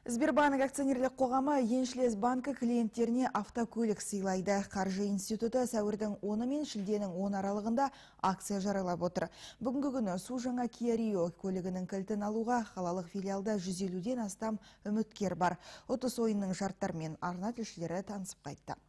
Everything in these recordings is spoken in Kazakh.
Сбербанк акционерлік қоғамы Еншілес банкі клиенттеріне автокөлік сыйлайды. Қаржы институты сәуірдің 10 мен шілденің 10 аралығында акция жариялап отыр. Бүгінгі күні су жаңа Kia Rio көлігінің кілтін алуға қалалық филиалда 150-ден астам үміткер бар. Ұтыс ойынның шарттарымен арна тілшілері танысып қайтты.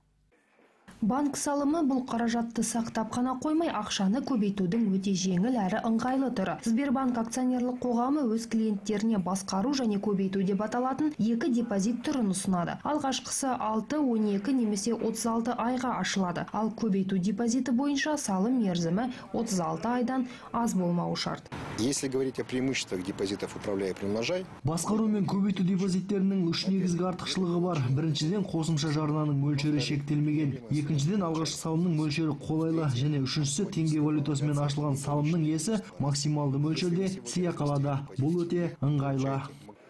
Банк салымы бұл қаражатты сақтап қана қоймай, ақшаны көбейтудің өте жеңіл әрі ыңғайлы түрі. Сбербанк акционерлік қоғамы өз клиенттеріне басқару және көбейту деп аталатын екі депозит түрін ұсынады. Алғашқысы 6, 12 немесе 36 айға ашылады. Ал көбейту депозиті бойынша салым мерзімі 36 айдан аз болмауы шарт. Если говорить о преимуществах депозитов «Управляй и приумножай», басқару мен көбейту депозиттерінің үш негізгі артықшылығы бар. Біріншіден, қосымша жарнаның мөлшері шектелмеген. Екіншіден, алғашқы салымның мөлшері қолайлы, және үшіншісі, теңге валютасымен ашылған салымның иесі максималды мөлшерде сыйақы алады. Бұл өте ыңғайлы.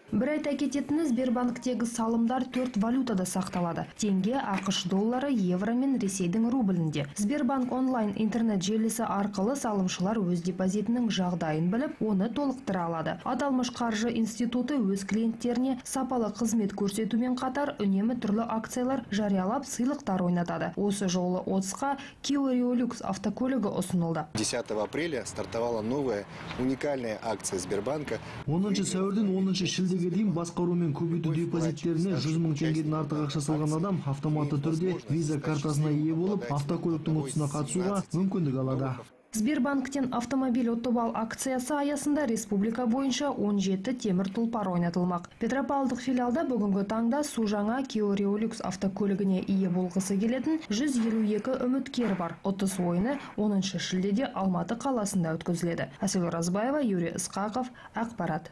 Бір айта кететіні, Сбербанктегі салымдар 4 валютада сақталады. Теңге, ақш доллары, евро мен Ресейдің рублінде. Сбербанк онлайн интернет желісі арқылы салымшылар өз депозитінің жағдайын біліп, оны толықтыра алады. Аталмыш қаржы институты өз клиенттеріне сапалы қызмет көрсетумен қатар үнемі түрлі акциялар жариялап сыйлықтар ойнатады. Осы жолы 30-қа Kia Rio Luxe автокөлігі ұсынылды. 10 апреля стартовала новая уникальная акция Сбербанка. 10 сәуірден 10 шілдеге дейін басқару мен көбейту депозиттеріне 100 000 теңгеден артық ақша салған адам автоматты түрде виза картасына ие болып, автокөліктің ұтысына қатысуға мүмкіндік алады. Сбербанктен автомобиль ұтып ал акциясы аясында республика бойынша 17 темір тұлпар ойнатылмақ. Петропавлдық филиалда бүгінгі таңда су жаңа Kia Rio Luxe автокөлігіне ие болғысы келетін 152 үміткер бар. Ұтыс ойыны 10 шілдеде Алматы қаласында өткізіледі. Әсел Оразбаева, Юрий Ысқақов, Ақпарат.